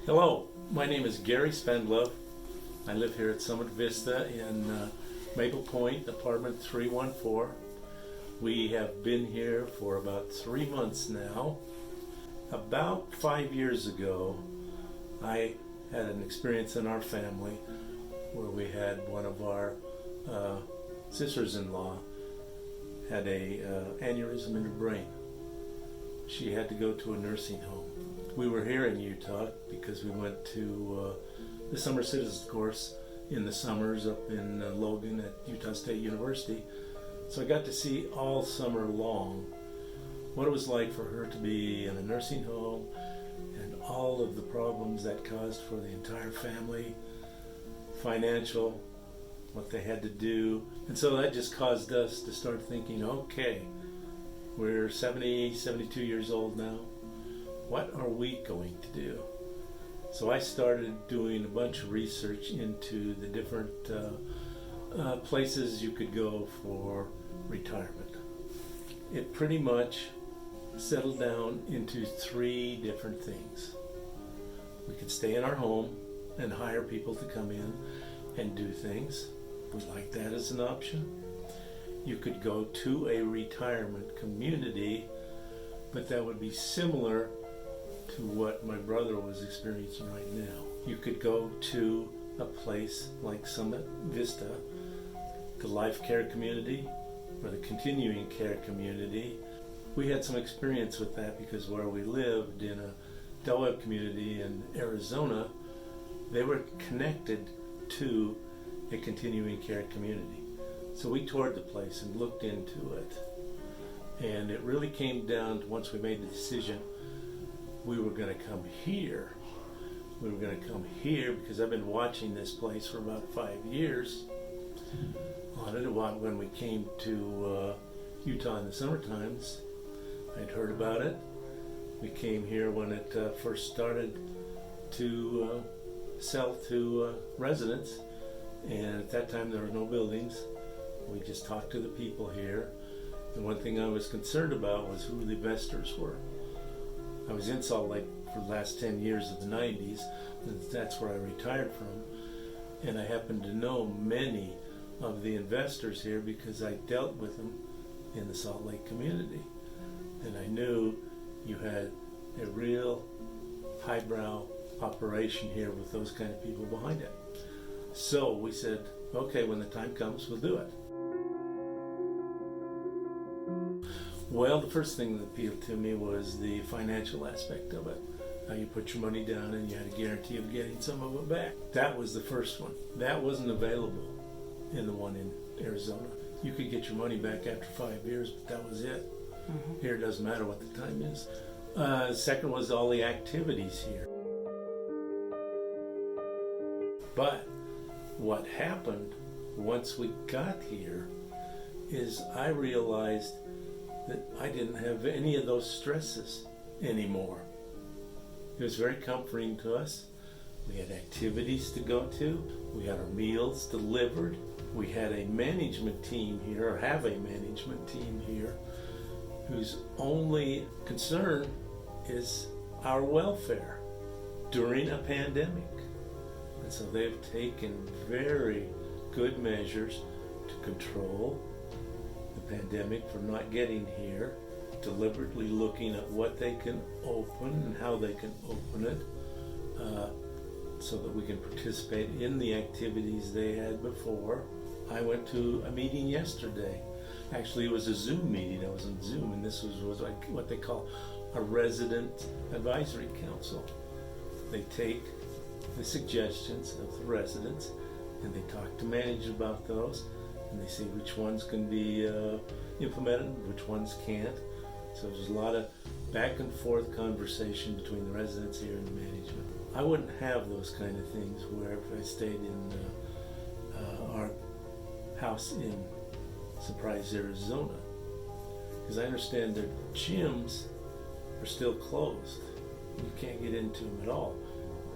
Hello, my name is Gary Spendlove. I live here at Summit Vista in Maple Point, apartment 314. We have been here for about 3 months now. About 5 years ago, I had an experience in our family where we had one of our sisters-in-law had a aneurysm in her brain. She had to go to a nursing home. We were here in Utah because we went to the summer citizens course in the summers up in Logan at Utah State University. So I got to see all summer long what it was like for her to be in a nursing home and all of the problems that caused for the entire family, financial, what they had to do. And so that just caused us to start thinking, okay, we're 70, 72 years old now. What are we going to do? So I started doing a bunch of research into the different places you could go for retirement. It pretty much settled down into 3 different things. We could stay in our home and hire people to come in and do things. We like that as an option. You could go to a retirement community, but that would be similar to what my brother was experiencing right now. You could go to a place like Summit Vista, the life care community, or the continuing care community. We had some experience with that because where we lived in a Del Webb community in Arizona, they were connected to a continuing care community. So we toured the place and looked into it. And it really came down to, once we made the decision, we were going to come here. We were going to come here because I've been watching this place for about 5 years. On it, when we came to Utah in the summer times, I'd heard about it. We came here when it first started to sell to residents, and at that time there were no buildings. We just talked to the people here, and one thing I was concerned about was who the investors were. I was in Salt Lake for the last 10 years of the 90s, and that's where I retired from. And I happened to know many of the investors here because I dealt with them in the Salt Lake community. And I knew you had a real highbrow operation here with those kind of people behind it. So we said, okay, when the time comes, we'll do it. Well, the first thing that appealed to me was the financial aspect of it. How you put your money down and you had a guarantee of getting some of it back. That was the first one. That wasn't available in the one in Arizona. You could get your money back after 5 years, but that was it. Mm-hmm. Here it doesn't matter what the time is. Second was all the activities here. But what happened once we got here is I realized that I didn't have any of those stresses anymore. It was very comforting to us. We had activities to go to. We had our meals delivered. We had a management team here, or have a management team here, whose only concern is our welfare during a pandemic. And so they've taken very good measures to control the pandemic from not getting here, deliberately looking at what they can open and how they can open it, so that we can participate in the activities they had before. I went to a meeting yesterday. Actually, it was a Zoom meeting. I was on Zoom, and this was like what they call a resident advisory council. They take the suggestions of the residents and they talk to managers about those, and they see which ones can be implemented, which ones can't. So there's a lot of back and forth conversation between the residents here and the management. I wouldn't have those kind of things where if I stayed in our house in Surprise, Arizona, because I understand their gyms are still closed. You can't get into them at all.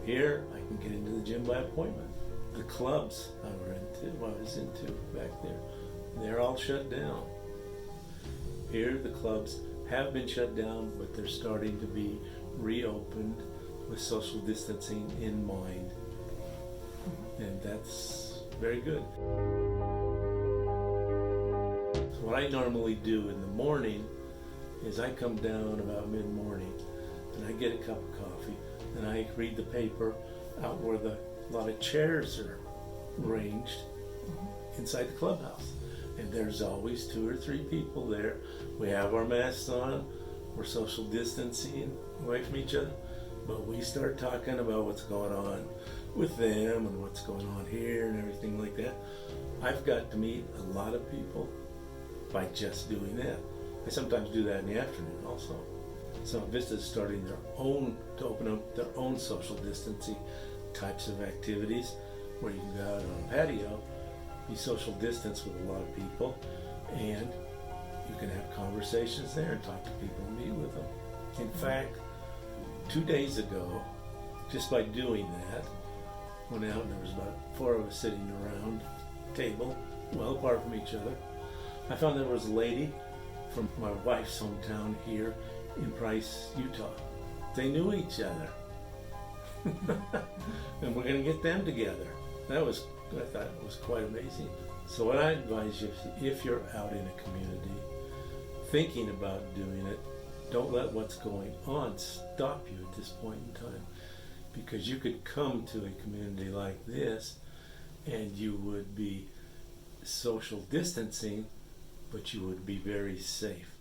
Here, I can get into the gym by appointment. The clubs I was into back there, they're all shut down. Here, the clubs have been shut down, but they're starting to be reopened. with social distancing in mind. And that's very good. So what I normally do in the morning is I come down about mid-morning and I get a cup of coffee and I read the paper out where a lot of chairs are ranged inside the clubhouse. And there's always 2 or 3 people there. We have our masks on, we're social distancing away from each other, but we start talking about what's going on with them and what's going on here and everything like that. I've got to meet a lot of people by just doing that. I sometimes do that in the afternoon also. So Vista is starting to open up their own social distancing types of activities where you can go out on a patio, be social distance with a lot of people, and you can have conversations there and talk to people and meet with them. In fact, 2 days ago, just by doing that, went out and there was about 4 of us sitting around a table, well apart from each other. I found there was a lady from my wife's hometown here in Price, Utah. They knew each other. And we're going to get them together. I thought it was quite amazing. So what I advise you, if you're out in a community thinking about doing it, don't let what's going on stop you at this point in time, because you could come to a community like this and you would be social distancing, but you would be very safe.